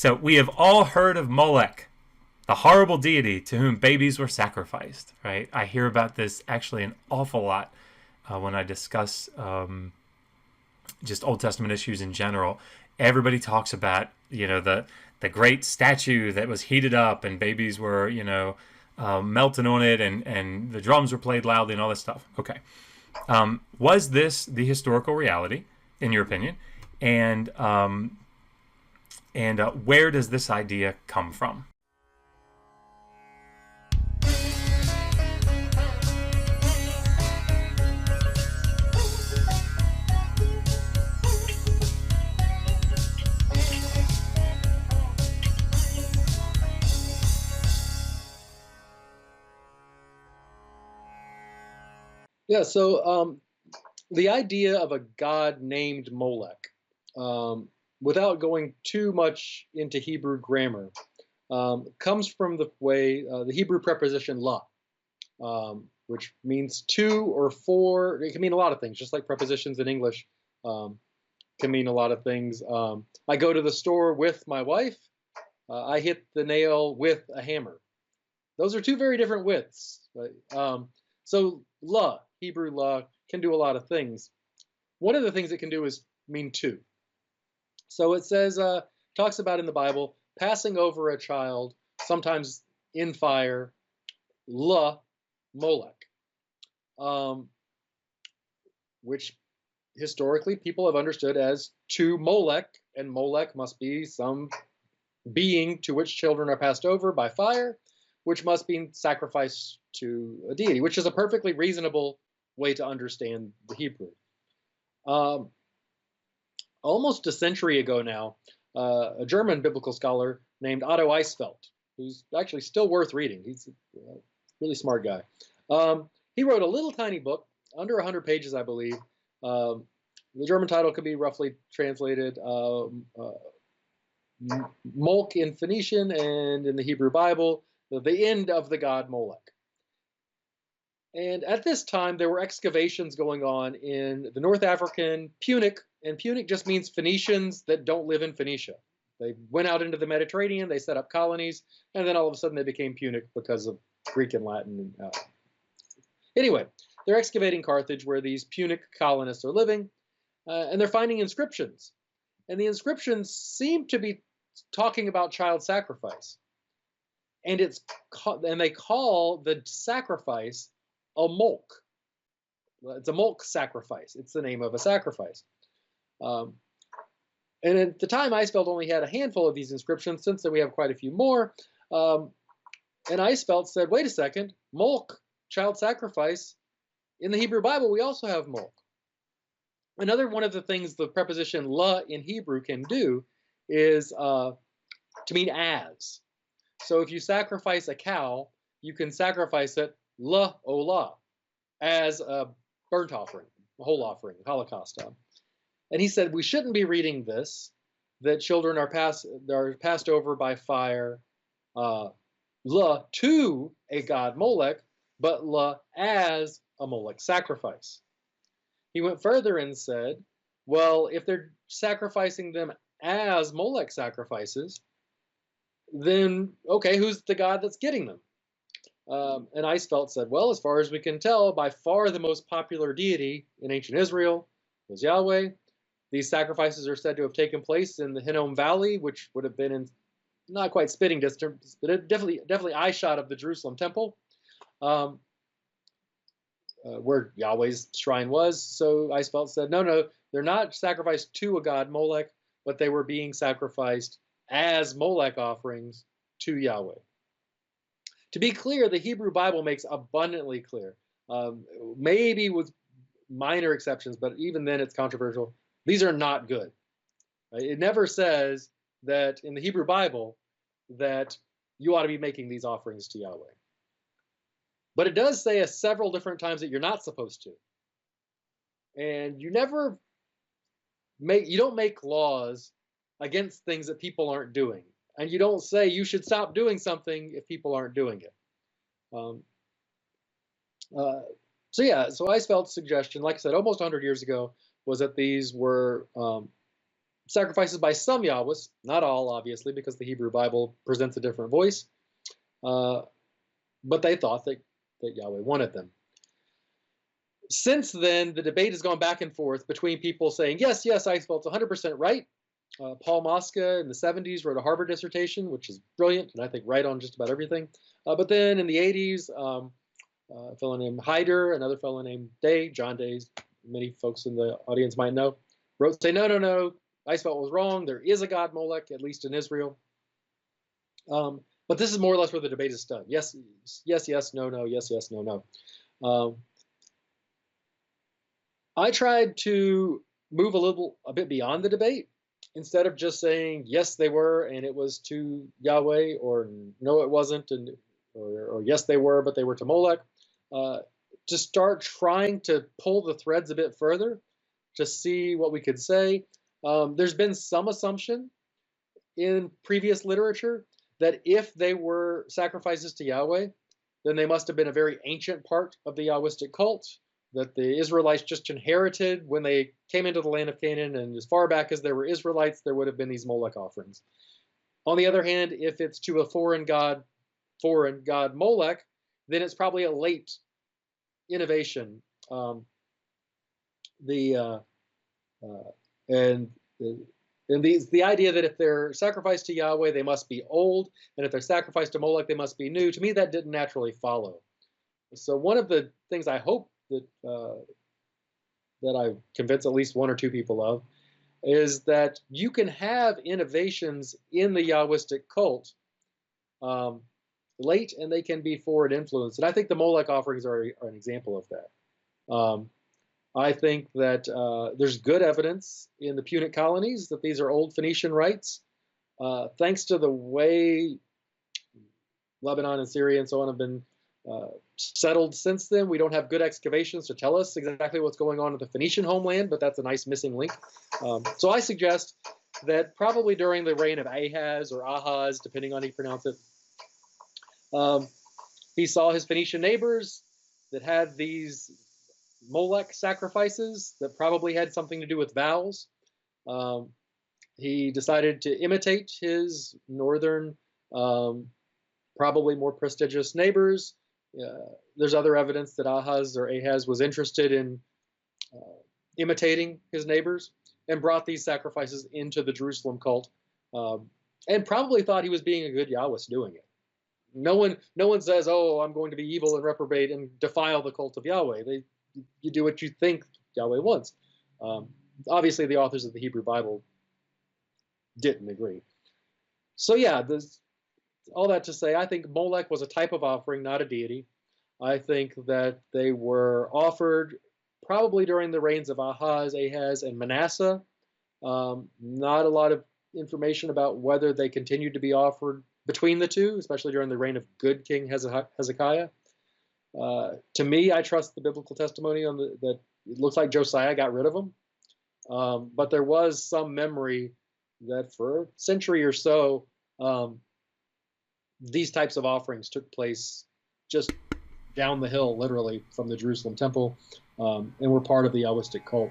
So we have all heard of Molech, the horrible deity to whom babies were sacrificed, right? I hear about this actually an awful lot when I discuss just Old Testament issues in general. Everybody talks about, the great statue that was heated up and babies were, melting on it, and the drums were played loudly and all this stuff. Okay. Was this the historical reality, in your opinion? And where does this idea come from? Yeah, so the idea of a god named Molech, without going too much into Hebrew grammar, comes from the way the Hebrew preposition la, which means two or four. It can mean a lot of things, just like prepositions in English can mean a lot of things. I go to the store with my wife. I hit the nail with a hammer. Those are two very different widths. Right? So la, Hebrew la, can do a lot of things. One of the things it can do is mean two. So it says, talks about in the Bible, passing over a child, sometimes in fire, la, Molech, which historically people have understood as to Molech, and Molech must be some being to which children are passed over by fire, which must be sacrificed to a deity, which is a perfectly reasonable way to understand the Hebrew. Almost a century ago now, a German biblical scholar named Otto Eisfeld, who's actually still worth reading. He's a really smart guy. He wrote a little tiny book, under 100 pages, I believe. The German title could be roughly translated Molech in Phoenician, and in the Hebrew Bible, the end of the god Molech. And at this time, there were excavations going on in the North African Punic, and Punic just means Phoenicians that don't live in Phoenicia. They went out into the Mediterranean, they set up colonies, and then all of a sudden they became Punic because of Greek and Latin. Anyway, they're excavating Carthage where these Punic colonists are living, and they're finding inscriptions. And the inscriptions seem to be talking about child sacrifice. And they call the sacrifice a molk. It's a molk sacrifice. It's the name of a sacrifice. And at the time, Eisfeld only had a handful of these inscriptions. Since then, we have quite a few more. And Eisfeld said, wait a second, molk, child sacrifice. In the Hebrew Bible, we also have molk. Another one of the things the preposition la in Hebrew can do is to mean as. So if you sacrifice a cow, you can sacrifice it la olah, as a burnt offering, a whole offering, Holocaust. And he said we shouldn't be reading this, that children are passed over by fire, la to a god Molech, but la as a Molech sacrifice. He went further and said, well, if they're sacrificing them as Molech sacrifices, then, okay, who's the god that's getting them? And Eisfeld said, well, as far as we can tell, by far the most popular deity in ancient Israel was Yahweh. These sacrifices are said to have taken place in the Hinnom Valley, which would have been in not quite spitting distance, but definitely eye shot of the Jerusalem temple, where Yahweh's shrine was. So Eisfeld said, no, they're not sacrificed to a god Molech, but they were being sacrificed as Molech offerings to Yahweh. To be clear, the Hebrew Bible makes abundantly clear, maybe with minor exceptions, but even then it's controversial. These are not good. It never says that in the Hebrew Bible that you ought to be making these offerings to Yahweh. But it does say several different times that you're not supposed to. And you don't make laws against things that people aren't doing. And you don't say you should stop doing something if people aren't doing it. So Eisfeld's suggestion, like I said, almost 100 years ago, was that these were sacrifices by some Yahwehs, not all, obviously, because the Hebrew Bible presents a different voice. But they thought that Yahweh wanted them. Since then, the debate has gone back and forth between people saying, yes, 𝀭Support 100% right. Paul Mosca in the 70s wrote a Harvard dissertation, which is brilliant, and I think right on just about everything. But then in the 80s, a fellow named Hyder, another fellow named Day, John Day, many folks in the audience might know, wrote, say, no, 𝀭Support was wrong. There is a god Molech, at least in Israel. But this is more or less where the debate is done. Yes, no, yes, no. I tried to move a bit beyond the debate. Instead of just saying, yes, they were, and it was to Yahweh, or no, it wasn't, or yes, they were, but they were to Molech, to start trying to pull the threads a bit further to see what we could say. There's been some assumption in previous literature that if they were sacrifices to Yahweh, then they must have been a very ancient part of the Yahwistic cult that the Israelites just inherited when they came into the land of Canaan, and as far back as there were Israelites, there would have been these Molech offerings. On the other hand, if it's to a foreign god Molech, then it's probably a late innovation. The idea that if they're sacrificed to Yahweh, they must be old, and if they're sacrificed to Molech, they must be new. To me, that didn't naturally follow. So one of the things I hope that I convince at least one or two people of is that you can have innovations in the Yahwistic cult late, and they can be forward influence. And I think the Molech offerings are an example of that. I think that there's good evidence in the Punic colonies that these are old Phoenician rites. Thanks to the way Lebanon and Syria and so on have been settled since then, we don't have good excavations to tell us exactly what's going on in the Phoenician homeland, but that's a nice missing link. So I suggest that probably during the reign of Ahaz or Ahaz, depending on how you pronounce it, he saw his Phoenician neighbors that had these Molech sacrifices that probably had something to do with vows. He decided to imitate his northern, probably more prestigious neighbors. There's other evidence that Ahaz was interested in imitating his neighbors and brought these sacrifices into the Jerusalem cult, and probably thought he was being a good Yahwist doing it. No one says, oh, I'm going to be evil and reprobate and defile the cult of Yahweh. You do what you think Yahweh wants. Obviously, the authors of the Hebrew Bible didn't agree. So yeah, all that to say, I think Molech was a type of offering, not a deity. I think that they were offered probably during the reigns of Ahaz, and Manasseh. Not a lot of information about whether they continued to be offered between the two, especially during the reign of good King Hezekiah. To me, I trust the biblical testimony on that it looks like Josiah got rid of them. But there was some memory that for a century or so, these types of offerings took place just down the hill, literally, from the Jerusalem temple, and were part of the Yahwistic cult.